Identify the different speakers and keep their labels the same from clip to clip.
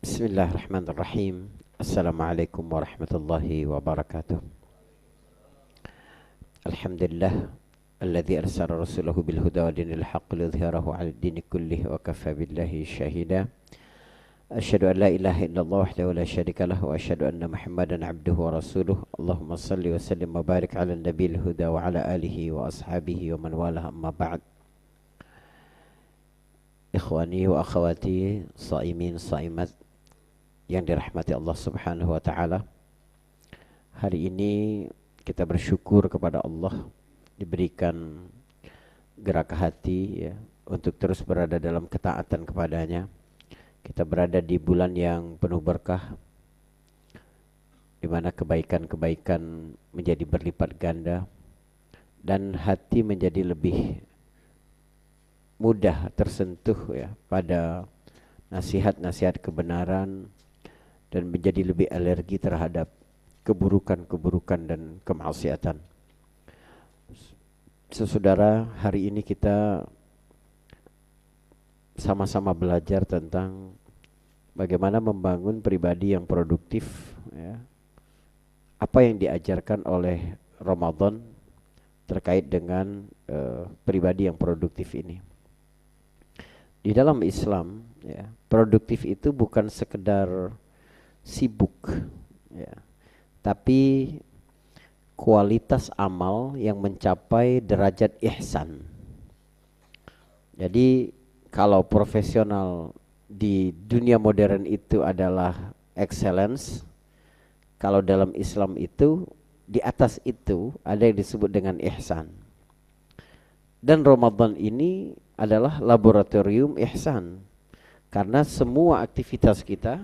Speaker 1: Bismillahirrahmanirrahim. Assalamualaikum warahmatullahi wabarakatuh. Alhamdulillah alladzi arsala rasulahu bil huda wa dinil haqq liyudhhirahu 'alad dini kullih wa kafa billahi shahida. Asyhadu an la ilaha illallah wahdahu la syarika lahu wa asyhadu anna Muhammadan 'abduhu wa rasuluh. Allahumma shalli wa sallim wa barik 'ala nabiyil huda wa 'ala alihi wa ashabihi wa man walah, amma ba'd. Ikhwani wa akhwati shaimin shaimat yang dirahmati Allah Subhanahu wa taala. Hari ini kita bersyukur kepada Allah diberikan gerak hati ya, untuk terus berada dalam ketaatan kepadanya. Kita berada di bulan yang penuh berkah, di mana kebaikan-kebaikan menjadi berlipat ganda dan hati menjadi lebih mudah tersentuh ya pada nasihat-nasihat kebenaran dan menjadi lebih alergi terhadap keburukan-keburukan dan kemaksiatan. Saudara, hari ini kita sama-sama belajar tentang bagaimana membangun pribadi yang produktif ya. Apa yang diajarkan oleh Ramadan terkait dengan pribadi yang produktif ini. Di dalam Islam ya, produktif itu bukan sekedar sibuk ya, tapi kualitas amal yang mencapai derajat ihsan. Jadi kalau profesional di dunia modern itu adalah excellence, kalau dalam Islam itu di atas itu ada yang disebut dengan ihsan. Dan Ramadan ini adalah laboratorium ihsan, karena semua aktivitas kita,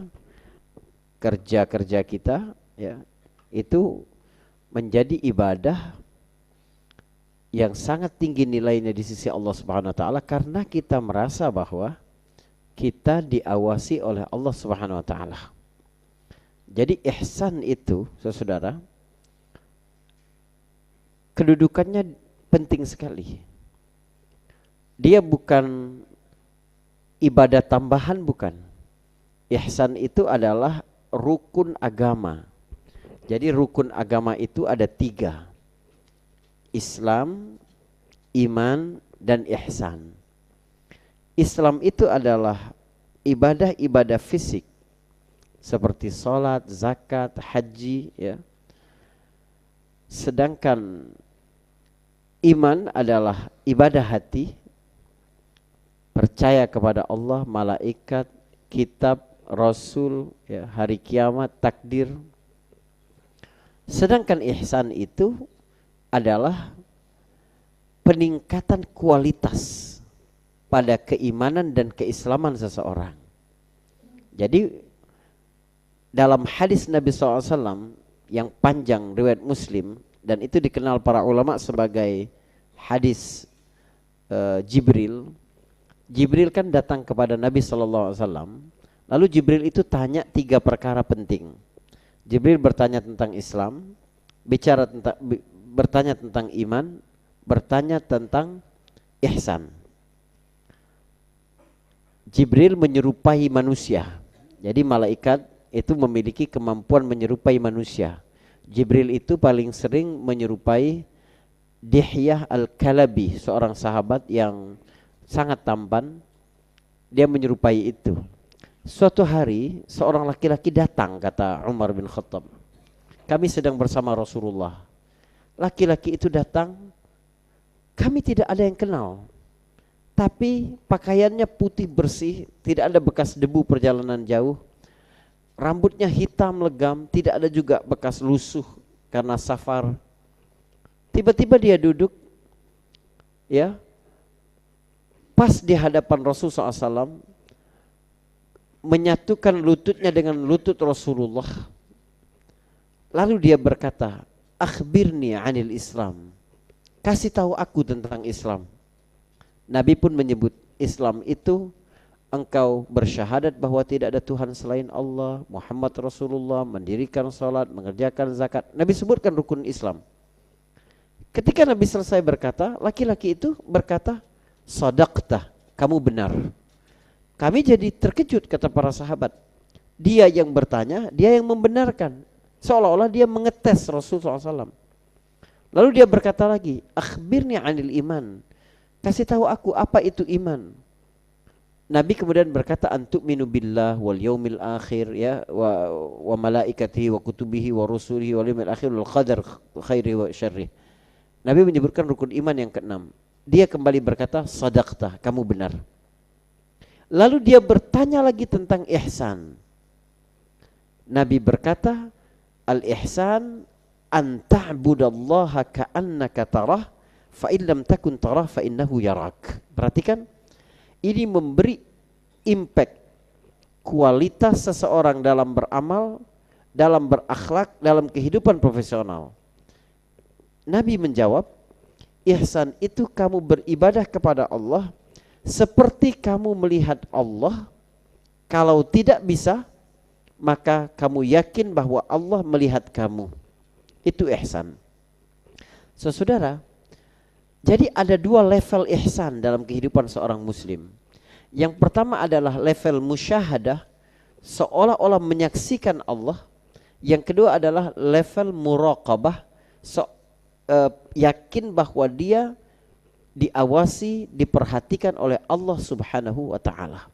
Speaker 1: kerja-kerja kita ya, itu menjadi ibadah yang sangat tinggi nilainya di sisi Allah Subhanahu wa taala, karena kita merasa bahwa kita diawasi oleh Allah Subhanahu wa taala. Jadi ihsan itu, saudara, kedudukannya penting sekali. Dia bukan ibadah tambahan, bukan. Ihsan itu adalah rukun agama. Jadi rukun agama itu ada 3. Islam, iman, dan ihsan. Islam itu adalah ibadah-ibadah fisik seperti sholat, zakat, haji ya. Sedangkan iman adalah ibadah hati, percaya kepada Allah, malaikat, kitab, rasul ya, hari kiamat, takdir. Sedangkan ihsan itu adalah peningkatan kualitas pada keimanan dan keislaman seseorang. Jadi dalam hadis Nabi SAW yang panjang riwayat Muslim, dan itu dikenal para ulama sebagai hadis Jibril. Jibril kan datang kepada Nabi SAW, lalu Jibril itu tanya 3 perkara penting. Jibril bertanya tentang Islam, bertanya tentang iman, bertanya tentang ihsan. Jibril menyerupai manusia. Jadi malaikat itu memiliki kemampuan menyerupai manusia. Jibril itu paling sering menyerupai Dihyah Al-Kalabi, seorang sahabat yang sangat tampan. Dia menyerupai itu. Suatu hari seorang laki-laki datang, kata Umar bin Khattab. Kami sedang bersama Rasulullah. Laki-laki itu datang, kami tidak ada yang kenal. Tapi pakaiannya putih bersih, tidak ada bekas debu perjalanan jauh. Rambutnya hitam legam, tidak ada juga bekas lusuh karena safar. Tiba-tiba dia duduk ya, pas di hadapan Rasulullah SAW, menyatukan lututnya dengan lutut Rasulullah. Lalu dia berkata, akhbirni anil Islam, kasih tahu aku tentang Islam. Nabi pun menyebut Islam itu engkau bersyahadat bahwa tidak ada Tuhan selain Allah, Muhammad Rasulullah, mendirikan salat, mengerjakan zakat. Nabi sebutkan rukun Islam. Ketika Nabi selesai berkata, laki-laki itu berkata, sadaqtah, kamu benar. Kami jadi terkejut, kata para sahabat. Dia yang bertanya, dia yang membenarkan. Seolah-olah dia mengetes Rasulullah SAW. Lalu dia berkata lagi, akhbirni anil iman. Kasih tahu aku apa itu iman. Nabi kemudian berkata, antu'minu billah wal yaumil akhir ya wa malaikatihi wa kutubihi wa rusulihi wal yaumil akhir wal qadar khairi wa syarri. Nabi menyebutkan rukun iman yang keenam. Dia kembali berkata, sadaqta, kamu benar. Lalu dia bertanya lagi tentang ihsan. Nabi berkata, al-ihsan an ta'budallaha ka'annaka tarah fa in lam takun tarah fa innahu yarak. Perhatikan, ini memberi impact kualitas seseorang dalam beramal, dalam berakhlak, dalam kehidupan profesional. Nabi menjawab, ihsan itu kamu beribadah kepada Allah seperti kamu melihat Allah. Kalau tidak bisa, maka kamu yakin bahwa Allah melihat kamu. Itu ihsan. Saudara, jadi ada dua level ihsan dalam kehidupan seorang muslim. Yang pertama adalah level musyahadah, seolah-olah menyaksikan Allah. Yang kedua adalah level muraqabah, yakin bahwa dia diawasi, diperhatikan oleh Allah Subhanahu wa taala.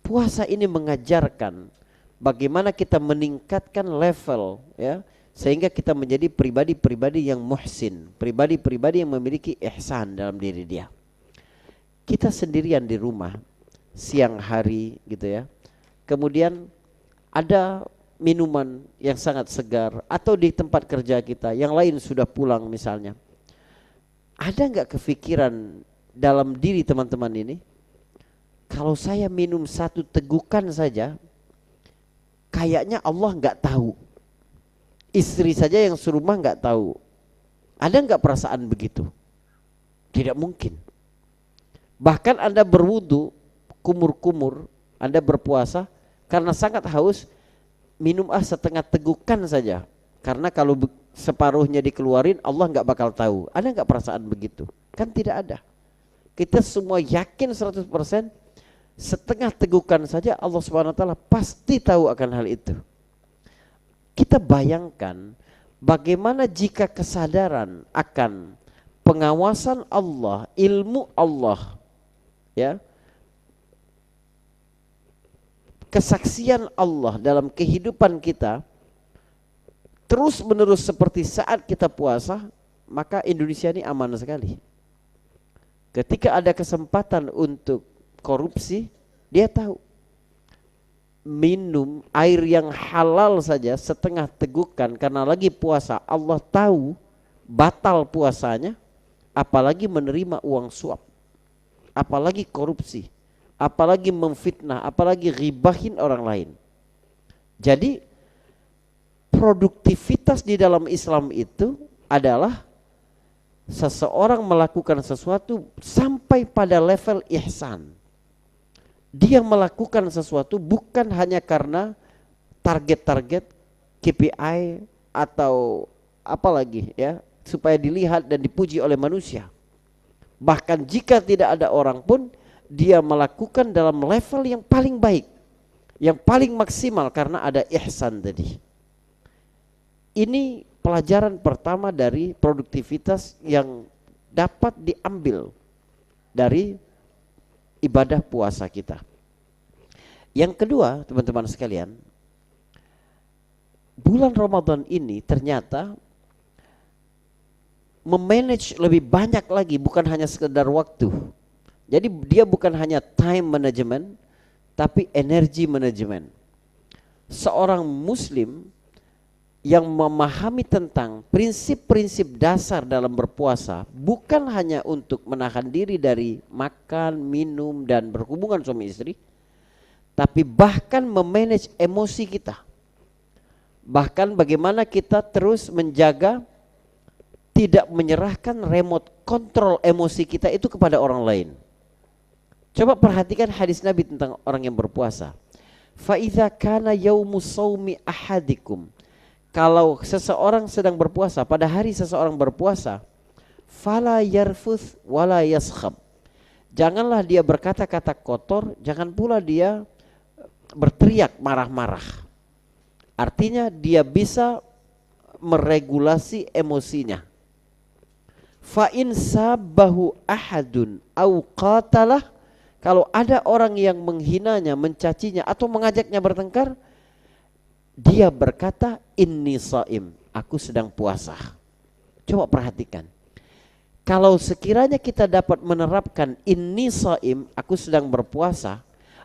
Speaker 1: Puasa ini mengajarkan bagaimana kita meningkatkan level ya, sehingga kita menjadi pribadi-pribadi yang muhsin, pribadi-pribadi yang memiliki ihsan dalam diri dia. Kita sendirian di rumah siang hari gitu ya. Kemudian ada minuman yang sangat segar, atau di tempat kerja kita yang lain sudah pulang misalnya. Ada enggak kefikiran dalam diri teman-teman ini, kalau saya minum satu tegukan saja, kayaknya Allah enggak tahu. Istri saja yang serumah enggak tahu. Ada enggak perasaan begitu? Tidak mungkin. Bahkan Anda berwudu, kumur-kumur, Anda berpuasa karena sangat haus, minum setengah tegukan saja. Karena kalau separuhnya dikeluarin, Allah enggak bakal tahu. Ada enggak perasaan begitu? Kan tidak ada. Kita semua yakin 100%, setengah tegukan saja Allah Subhanahu wa taala pasti tahu akan hal itu. Kita bayangkan bagaimana jika kesadaran akan pengawasan Allah, ilmu Allah, ya, kesaksian Allah dalam kehidupan kita terus menerus seperti saat kita puasa, maka Indonesia ini aman sekali. Ketika ada kesempatan untuk korupsi, dia tahu. Minum air yang halal saja setengah tegukan karena lagi puasa, Allah tahu batal puasanya, apalagi menerima uang suap, apalagi korupsi, apalagi memfitnah, apalagi ghibahin orang lain. Jadi produktivitas di dalam Islam itu adalah seseorang melakukan sesuatu sampai pada level ihsan. Dia melakukan sesuatu bukan hanya karena target-target KPI atau apalagi ya, supaya dilihat dan dipuji oleh manusia. Bahkan jika tidak ada orang pun, dia melakukan dalam level yang paling baik, yang paling maksimal karena ada ihsan tadi. Ini pelajaran pertama dari produktivitas yang dapat diambil dari ibadah puasa kita. Yang kedua, teman-teman sekalian, bulan Ramadan ini ternyata memanage lebih banyak lagi, bukan hanya sekedar waktu. Jadi dia bukan hanya time management, tapi energy management. Seorang muslim yang memahami tentang prinsip-prinsip dasar dalam berpuasa, bukan hanya untuk menahan diri dari makan, minum, dan berhubungan suami istri, tapi bahkan memanage emosi kita. Bahkan bagaimana kita terus menjaga tidak menyerahkan remote kontrol emosi kita itu kepada orang lain. Coba perhatikan hadis Nabi tentang orang yang berpuasa. Fa idza kana yaumus shaumi ahadikum, kalau seseorang sedang berpuasa, pada hari seseorang berpuasa, fala yarfuth wala yaskhab, janganlah dia berkata-kata kotor, jangan pula dia berteriak marah-marah. Artinya dia bisa meregulasi emosinya. Fa in sabahu ahadun au qatalah, kalau ada orang yang menghinanya, mencacinya atau mengajaknya bertengkar, dia berkata inni shaim, aku sedang puasa. Coba perhatikan. Kalau sekiranya kita dapat menerapkan inni shaim, aku sedang berpuasa,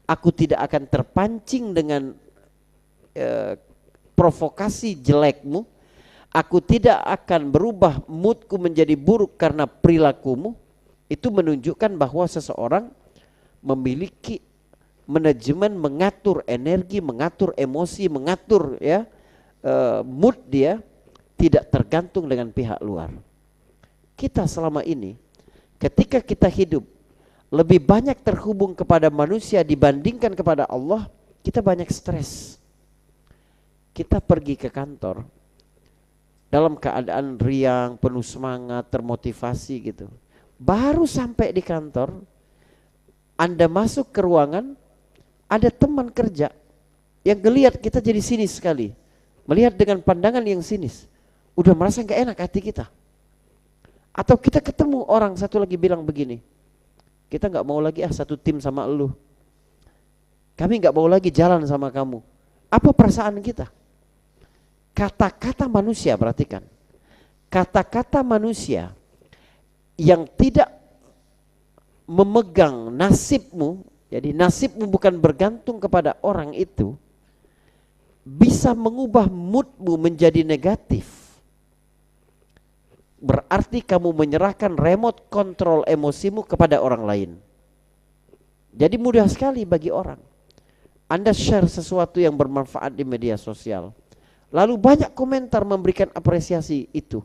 Speaker 1: aku tidak akan terpancing dengan provokasi jelekmu, aku tidak akan berubah moodku menjadi buruk karena perilakumu. Itu menunjukkan bahwa seseorang memiliki manajemen, mengatur energi, mengatur emosi, mengatur mood dia, tidak tergantung dengan pihak luar. Kita selama ini ketika kita hidup lebih banyak terhubung kepada manusia dibandingkan kepada Allah, kita banyak stres. Kita pergi ke kantor dalam keadaan riang, penuh semangat, termotivasi gitu. Baru sampai di kantor, Anda masuk ke ruangan, ada teman kerja yang ngelihat kita jadi sinis sekali, melihat dengan pandangan yang sinis, udah merasa gak enak hati kita. Atau kita ketemu orang satu lagi bilang begini, kita gak mau lagi satu tim sama elu, kami gak mau lagi jalan sama kamu. Apa perasaan kita? Kata-kata manusia, perhatikan, kata-kata manusia yang tidak memegang nasibmu, jadi nasibmu bukan bergantung kepada orang itu, bisa mengubah moodmu menjadi negatif. Berarti kamu menyerahkan remote control emosimu kepada orang lain. Jadi mudah sekali bagi orang. Anda share sesuatu yang bermanfaat di media sosial, lalu banyak komentar memberikan apresiasi itu.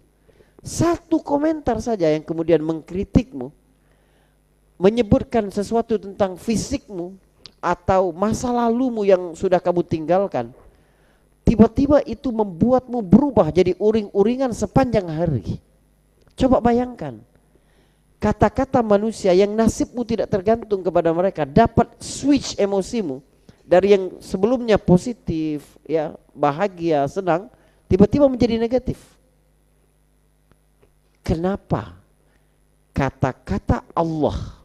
Speaker 1: Satu komentar saja yang kemudian mengkritikmu, menyebutkan sesuatu tentang fisikmu atau masa lalumu yang sudah kamu tinggalkan, tiba-tiba itu membuatmu berubah jadi uring-uringan sepanjang hari. Coba bayangkan, kata-kata manusia yang nasibmu tidak tergantung kepada mereka dapat switch emosimu dari yang sebelumnya positif, ya, bahagia, senang, tiba-tiba menjadi negatif. Kenapa? Kata-kata Allah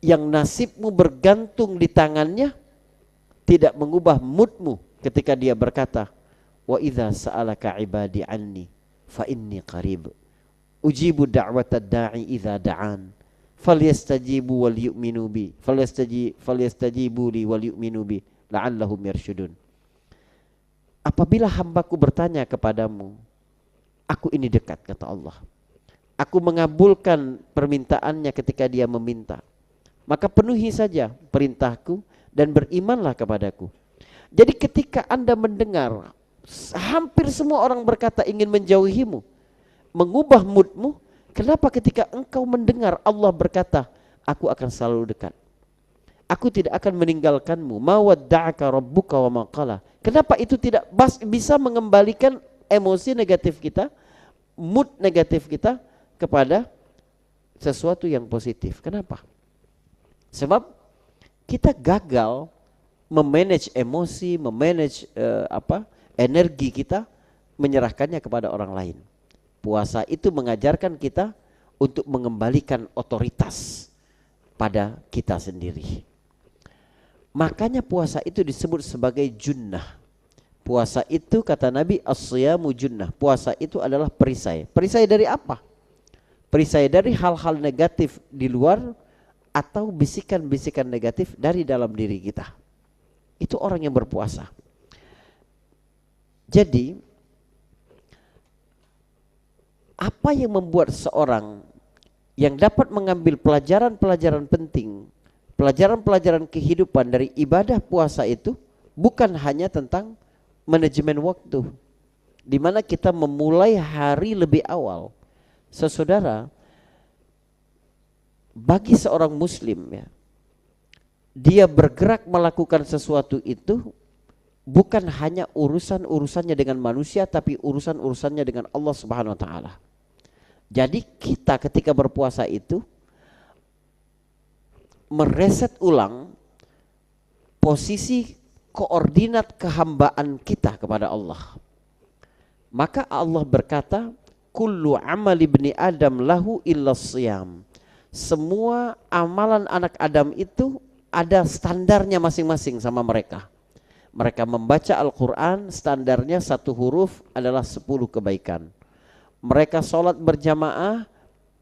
Speaker 1: yang nasibmu bergantung di tangannya tidak mengubah moodmu ketika dia berkata, wa idza sa'alaka ibadi anni fa inni qarib ujibu da'watad da'i idza da'an falyastajibu wal yu'minu bi falyastajibu li wal yu'minu bi la'allahum yarsyudun. Apabila hambaku bertanya kepadamu, aku ini dekat, kata Allah. Aku mengabulkan permintaannya ketika dia meminta. Maka penuhi saja perintahku dan berimanlah kepadaku. Jadi ketika Anda mendengar hampir semua orang berkata ingin menjauhimu, mengubah moodmu, kenapa ketika engkau mendengar Allah berkata, aku akan selalu dekat, aku tidak akan meninggalkanmu, ma wadda'aka rabbuka wa ma qala. Kenapa itu tidak bisa mengembalikan emosi negatif kita, mood negatif kita kepada sesuatu yang positif? Kenapa? Sebab kita gagal memanage emosi, memanage energi kita, menyerahkannya kepada orang lain. Puasa itu mengajarkan kita untuk mengembalikan otoritas pada kita sendiri. Makanya puasa itu disebut sebagai junnah. Puasa itu kata Nabi as-siyamu junnah. Puasa itu adalah perisai. Perisai dari apa? Perisai dari hal-hal negatif di luar atau bisikan-bisikan negatif dari dalam diri kita. Itu orang yang berpuasa. Jadi apa yang membuat seorang yang dapat mengambil pelajaran-pelajaran penting, pelajaran-pelajaran kehidupan dari ibadah puasa itu bukan hanya tentang manajemen waktu, di mana kita memulai hari lebih awal. Saudara, bagi seorang muslim, ya, dia bergerak melakukan sesuatu itu bukan hanya urusan-urusannya dengan manusia, tapi urusan-urusannya dengan Allah Subhanahu wa taala. Jadi kita ketika berpuasa itu mereset ulang posisi koordinat kehambaan kita kepada Allah. Maka Allah berkata, kullu amal ibni Adam lahu illa siyam. Semua amalan anak Adam itu ada standarnya masing-masing sama mereka. Mereka membaca Al-Quran, standarnya 1 huruf adalah 10 kebaikan. Mereka sholat berjamaah,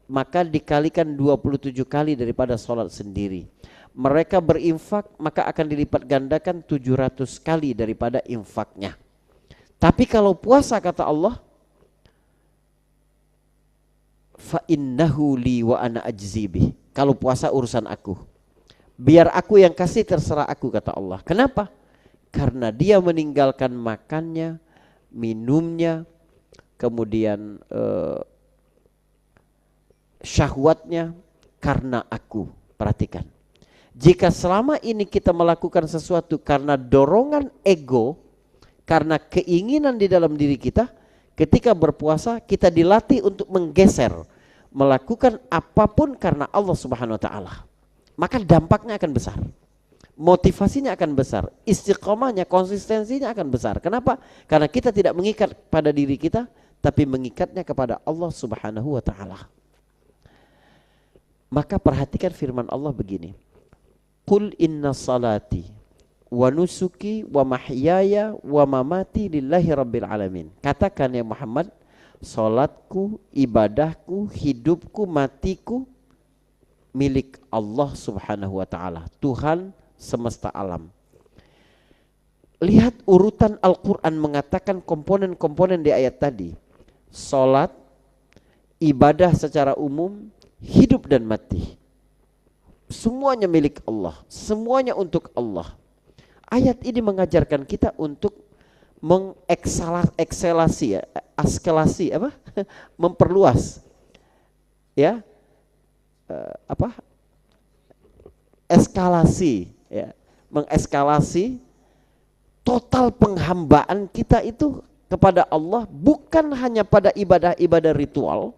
Speaker 1: maka dikalikan 27 kali daripada sholat sendiri. Mereka berinfak, maka akan dilipat gandakan 700 kali daripada infaknya. Tapi kalau puasa, kata Allah, fa innahu li wa ana ajzibih. Kalau puasa urusan aku, biar aku yang kasih, terserah aku, kata Allah. Kenapa? Karena dia meninggalkan makannya, minumnya, kemudian syahwatnya karena aku. Perhatikan, jika selama ini kita melakukan sesuatu karena dorongan ego, karena keinginan di dalam diri kita, ketika berpuasa kita dilatih untuk menggeser, melakukan apapun karena Allah Subhanahu wa taala. Maka dampaknya akan besar. Motivasinya akan besar, istiqomahnya, konsistensinya akan besar. Kenapa? Karena kita tidak mengikat pada diri kita, tapi mengikatnya kepada Allah Subhanahu wa taala. Maka perhatikan firman Allah begini. Qul inna salati wa nusuki wa mahyaya wa mamati lillahi rabbil alamin. Katakan ya Muhammad, salatku, ibadahku, hidupku, matiku milik Allah Subhanahu wa taala, Tuhan semesta alam. Lihat urutan Al-Quran mengatakan komponen-komponen di ayat tadi. Salat, ibadah secara umum, hidup dan mati, semuanya milik Allah, semuanya untuk Allah. Ayat ini mengajarkan kita untuk mengekselasi, memperluas, ya, eskalasi, ya, mengeskalasi total penghambaan kita itu kepada Allah, bukan hanya pada ibadah-ibadah ritual,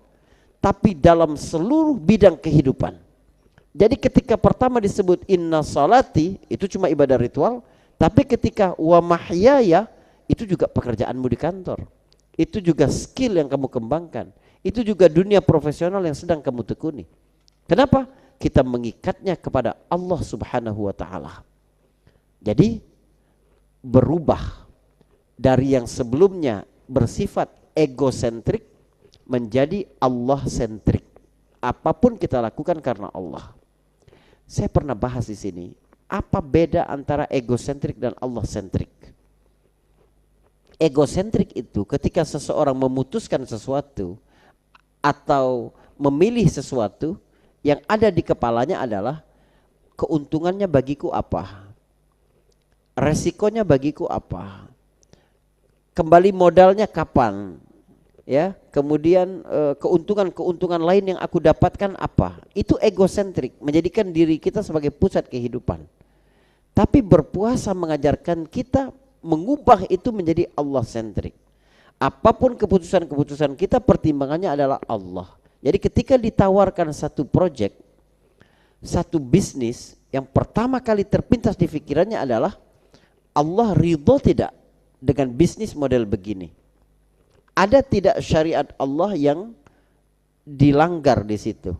Speaker 1: tapi dalam seluruh bidang kehidupan. Jadi ketika pertama disebut inna salati, itu cuma ibadah ritual, tapi ketika wa mahyaya, itu juga pekerjaanmu di kantor, itu juga skill yang kamu kembangkan, itu juga dunia profesional yang sedang kamu tekuni. Kenapa? Kita mengikatnya kepada Allah Subhanahu wa taala. Jadi berubah dari yang sebelumnya bersifat egosentrik menjadi Allah sentrik. Apapun kita lakukan karena Allah. Saya pernah bahas di sini, apa beda antara egosentrik dan Allah sentrik? Egosentrik itu ketika seseorang memutuskan sesuatu atau memilih sesuatu, yang ada di kepalanya adalah keuntungannya bagiku apa, resikonya bagiku apa, kembali modalnya kapan, ya, kemudian keuntungan lain yang aku dapatkan apa. Itu egosentrik, menjadikan diri kita sebagai pusat kehidupan. Tapi berpuasa mengajarkan kita mengubah itu menjadi Allah sentrik. Apapun keputusan-keputusan kita, pertimbangannya adalah Allah. Jadi ketika ditawarkan satu proyek, satu bisnis, yang pertama kali terpintas di pikirannya adalah Allah ridho tidak dengan bisnis model begini. Ada tidak syariat Allah yang dilanggar di situ?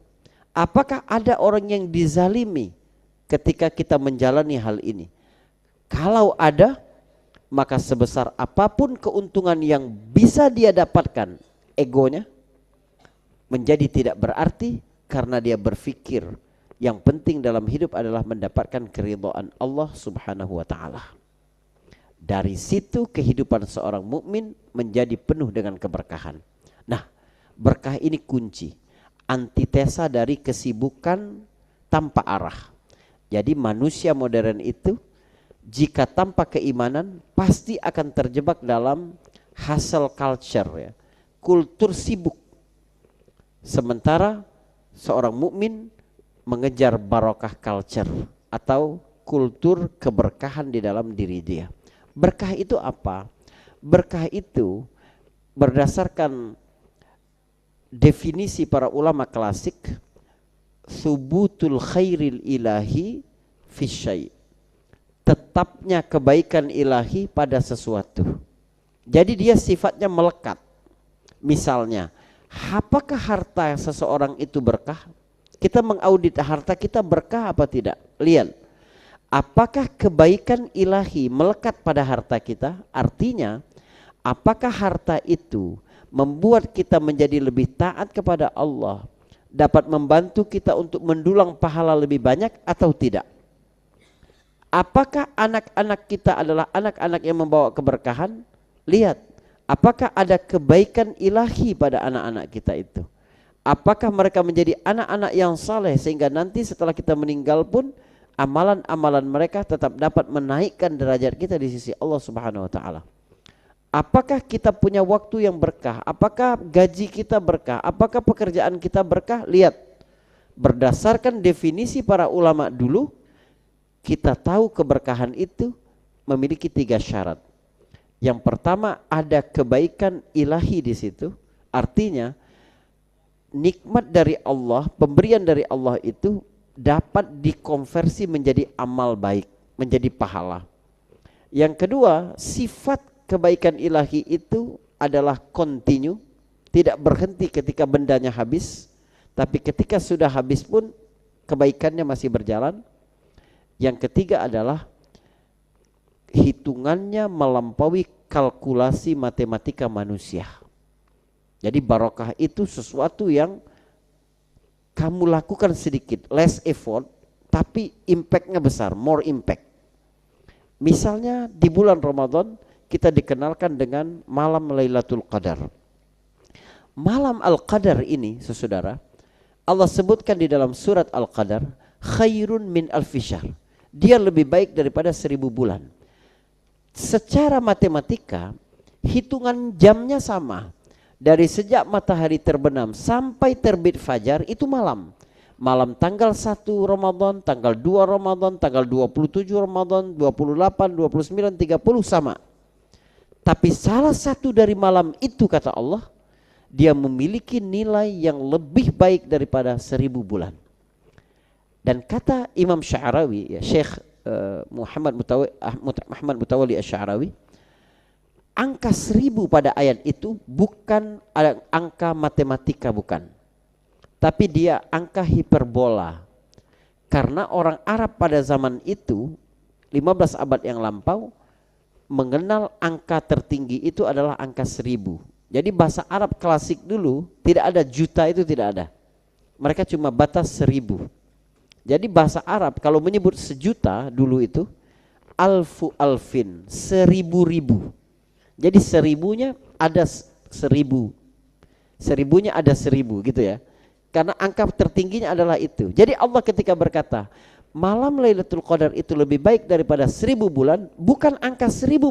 Speaker 1: Apakah ada orang yang dizalimi ketika kita menjalani hal ini? Kalau ada, maka sebesar apapun keuntungan yang bisa dia dapatkan, egonya menjadi tidak berarti, karena dia berpikir yang penting dalam hidup adalah mendapatkan keridhaan Allah Subhanahu wa taala. Dari situ kehidupan seorang mukmin menjadi penuh dengan keberkahan. Nah, berkah ini kunci, antitesa dari kesibukan tanpa arah. Jadi manusia modern itu jika tanpa keimanan pasti akan terjebak dalam hustle culture, ya, kultur sibuk. Sementara seorang mukmin mengejar barokah culture atau kultur keberkahan di dalam diri dia. Berkah itu apa? Berkah itu berdasarkan definisi para ulama klasik, subutul khairil ilahi fi syai', tetapnya kebaikan ilahi pada sesuatu. Jadi dia sifatnya melekat. Misalnya, apakah harta seseorang itu berkah? Kita mengaudit harta kita berkah apa tidak? Lihat, apakah kebaikan ilahi melekat pada harta kita? Artinya, apakah harta itu membuat kita menjadi lebih taat kepada Allah, dapat membantu kita untuk mendulang pahala lebih banyak atau tidak? Apakah anak-anak kita adalah anak-anak yang membawa keberkahan? Lihat, apakah ada kebaikan ilahi pada anak-anak kita itu? Apakah mereka menjadi anak-anak yang saleh sehingga nanti setelah kita meninggal pun amalan-amalan mereka tetap dapat menaikkan derajat kita di sisi Allah Subhanahu wa taala? Apakah kita punya waktu yang berkah? Apakah gaji kita berkah? Apakah pekerjaan kita berkah? Lihat, berdasarkan definisi para ulama dulu, kita tahu keberkahan itu memiliki 3 syarat. Yang pertama, ada kebaikan ilahi di situ. Artinya nikmat dari Allah, pemberian dari Allah itu dapat dikonversi menjadi amal baik, menjadi pahala. Yang kedua, sifat kebaikan ilahi itu adalah kontinu, tidak berhenti ketika bendanya habis, tapi ketika sudah habis pun kebaikannya masih berjalan. Yang ketiga adalah hitungannya melampaui kalkulasi matematika manusia. Jadi barokah itu sesuatu yang kamu lakukan sedikit, less effort, tapi impactnya besar, more impact. Misalnya di bulan Ramadan kita dikenalkan dengan malam Lailatul Qadar. Malam Al-Qadar ini, saudara, Allah sebutkan di dalam surat Al-Qadar, khairun min alfi syahr. Dia lebih baik daripada 1000 bulan. Secara matematika, hitungan jamnya sama. Dari sejak matahari terbenam sampai terbit fajar itu malam. Malam tanggal 1 Ramadan, tanggal 2 Ramadan, tanggal 27 Ramadan, 28, 29, 30 sama. Tapi salah satu dari malam itu kata Allah, dia memiliki nilai yang lebih baik daripada 1000 bulan. Dan kata Imam Sya'rawi, ya Syekh Muhammad Mutawalli Asy-Sya'rawi, angka 1000 pada ayat itu bukan angka matematika, bukan, tapi dia angka hiperbola. Karena orang Arab pada zaman itu 15 abad yang lampau mengenal angka tertinggi itu adalah angka 1000. Jadi bahasa Arab klasik dulu tidak ada juta, itu tidak ada. Mereka cuma batas 1000. Jadi bahasa Arab kalau menyebut sejuta dulu itu alfu alfin, 1000. Jadi 1000-nya ada 1000, 1000-nya ada 1000 gitu ya. Karena angka tertingginya adalah itu. Jadi Allah ketika berkata malam Lailatul Qadar itu lebih baik daripada 1000 bulan, bukan angka 1000,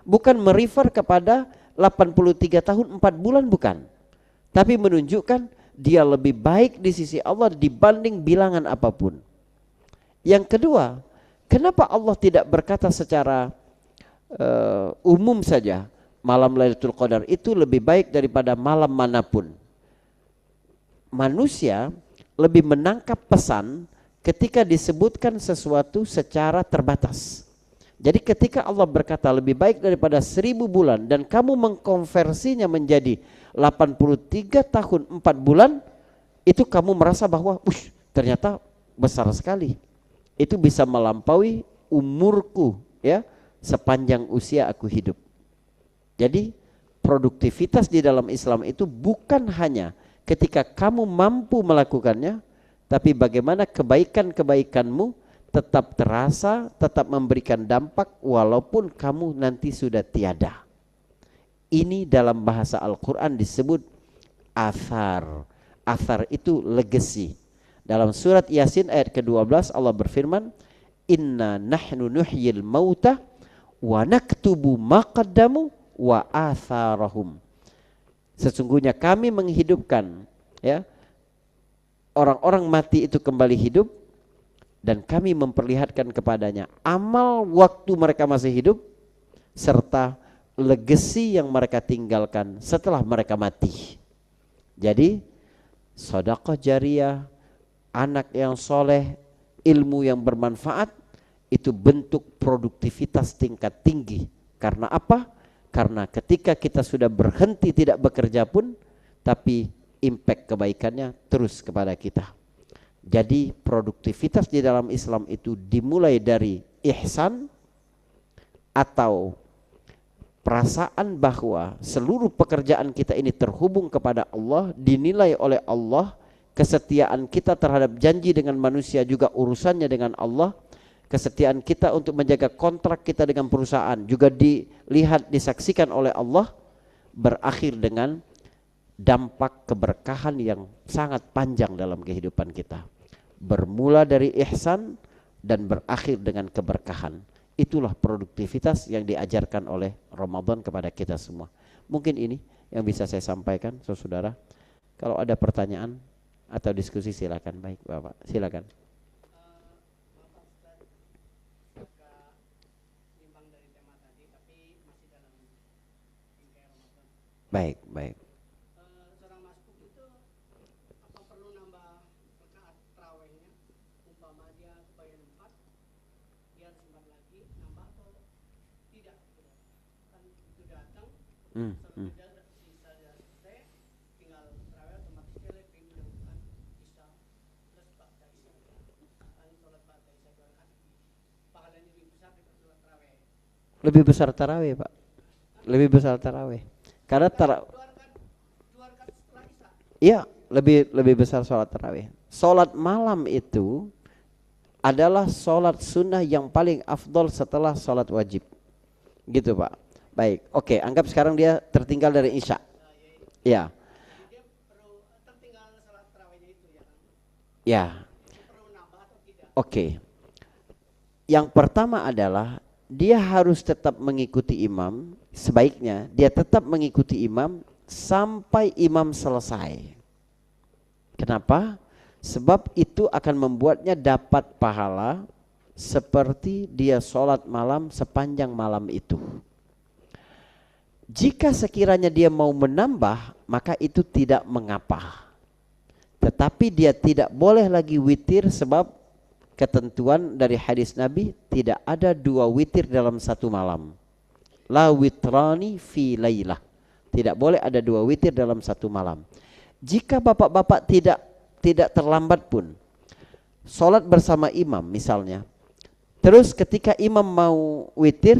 Speaker 1: bukan merefer kepada 83 tahun 4 bulan, bukan, tapi menunjukkan dia lebih baik di sisi Allah dibanding bilangan apapun. Yang kedua, kenapa Allah tidak berkata secara umum saja malam Lailatul Qadar itu lebih baik daripada malam manapun? Manusia lebih menangkap pesan ketika disebutkan sesuatu secara terbatas. Jadi ketika Allah berkata lebih baik daripada 1000 bulan dan kamu mengkonversinya menjadi 83 tahun 4 bulan, itu kamu merasa bahwa ternyata besar sekali. Itu bisa melampaui umurku, ya, sepanjang usia aku hidup. Jadi produktivitas di dalam Islam itu bukan hanya ketika kamu mampu melakukannya, tapi bagaimana kebaikan-kebaikanmu tetap terasa, tetap memberikan dampak walaupun kamu nanti sudah tiada. Ini dalam bahasa Al-Quran disebut athar. Athar itu legacy. Dalam surat Yasin ayat ke-12 Allah berfirman, inna nahnu nuhyil mauta wa naktubu ma qaddamu wa atharahum. Sesungguhnya kami menghidupkan, ya, orang-orang mati itu kembali hidup, dan kami memperlihatkan kepadanya amal waktu mereka masih hidup serta legacy yang mereka tinggalkan setelah mereka mati. Jadi sedekah jariyah, anak yang soleh, ilmu yang bermanfaat, itu bentuk produktivitas tingkat tinggi. Karena apa? Karena ketika kita sudah berhenti tidak bekerja pun, tapi impact kebaikannya terus kepada kita. Jadi produktivitas di dalam Islam itu dimulai dari ihsan atau perasaan bahwa seluruh pekerjaan kita ini terhubung kepada Allah, dinilai oleh Allah, kesetiaan kita terhadap janji dengan manusia juga urusannya dengan Allah, kesetiaan kita untuk menjaga kontrak kita dengan perusahaan juga dilihat, disaksikan oleh Allah, berakhir dengan dampak keberkahan yang sangat panjang dalam kehidupan kita. Bermula dari ihsan dan berakhir dengan keberkahan. Itulah produktivitas yang diajarkan oleh Ramadan kepada kita semua. Mungkin ini yang bisa saya sampaikan, saudara. Kalau ada pertanyaan atau diskusi silakan. Baik, Bapak, silakan. Baik, baik.
Speaker 2: Seorang masbuk itu apa perlu nambah rakaat tarawihnya? Umpama dia kebayang 4, dia harus 4 lagi, nambah atau tidak? Kan itu datang, sisa selesai, tinggal tarawih otomatis dia lebih melakukan isya plus ba'da isya. Kan sholat ba'da isya 2 rakaat, pahalanya lebih besar daripada sholat tarawih.
Speaker 1: Lebih besar tarawih, Pak. Lebih besar tarawih. Karena iya, lebih besar sholat tarawih. Sholat malam itu adalah sholat sunnah yang paling afdol setelah sholat wajib. Gitu, Pak. Baik, oke, anggap sekarang dia tertinggal dari isya. Ya.
Speaker 2: Dia perlu tertinggal sholat tarawihnya itu ya kan?
Speaker 1: Ya.
Speaker 2: Perlu nambah atau tidak?
Speaker 1: Oke. Yang pertama adalah dia harus tetap mengikuti imam. Sebaiknya dia tetap mengikuti imam sampai imam selesai. Kenapa? Sebab itu akan membuatnya dapat pahala seperti dia sholat malam sepanjang malam itu. Jika sekiranya dia mau menambah, maka itu tidak mengapa. Tetapi dia tidak boleh lagi witir, sebab ketentuan dari hadis Nabi, tidak ada 2 witir dalam satu malam. La witrani fi lailah. Tidak boleh ada 2 witir dalam satu malam. Jika bapak-bapak tidak terlambat pun sholat bersama imam misalnya, terus ketika imam mau witir,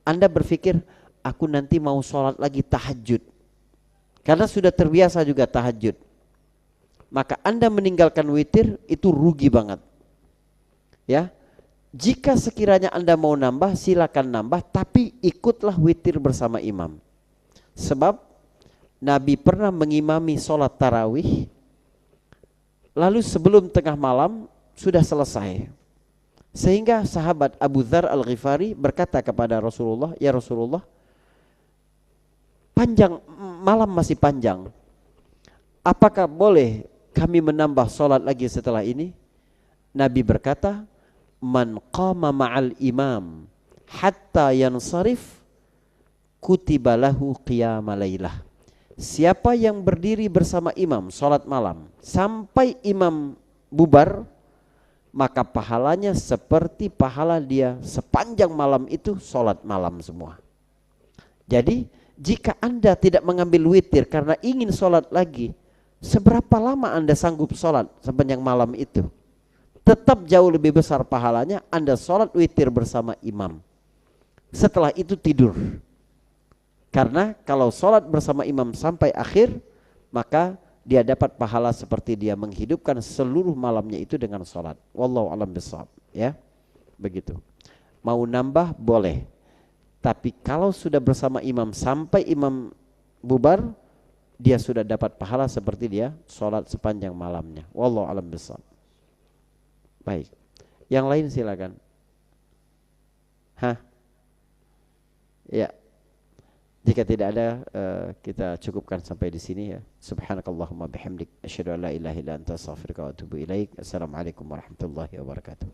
Speaker 1: Anda berpikir aku nanti mau sholat lagi tahajud, karena sudah terbiasa juga tahajud, maka Anda meninggalkan witir, itu rugi banget. Ya, jika sekiranya Anda mau nambah, silakan nambah, tapi ikutlah witir bersama imam. Sebab Nabi pernah mengimami sholat tarawih, lalu sebelum tengah malam sudah selesai. Sehingga sahabat Abu Dzar Al-Ghifari berkata kepada Rasulullah, ya Rasulullah, malam masih panjang, apakah boleh kami menambah sholat lagi setelah ini? Nabi berkata, man qama ma'al imam hatta yansarif kutiba lahu qiyama lailah. Siapa yang berdiri bersama imam sholat malam sampai imam bubar, maka pahalanya seperti pahala dia sepanjang malam itu sholat malam semua. Jadi jika Anda tidak mengambil witir karena ingin sholat lagi, seberapa lama Anda sanggup sholat sepanjang malam itu? Tetap jauh lebih besar pahalanya Anda sholat witir bersama imam. Setelah itu tidur. Karena kalau sholat bersama imam sampai akhir, maka dia dapat pahala seperti dia menghidupkan seluruh malamnya itu dengan sholat. Wallahu a'lam bishawab. Ya, begitu. Mau nambah boleh, tapi kalau sudah bersama imam sampai imam bubar, dia sudah dapat pahala seperti dia sholat sepanjang malamnya. Wallahu a'lam bishawab. Baik, yang lain silakan. Ya, jika tidak ada, kita cukupkan sampai di sini ya. Subhanakallahumma bihamdik, asyhadu an la ilaha illa anta, astaghfiruka wa atubu ilaik. Assalamualaikum warahmatullahi wabarakatuh.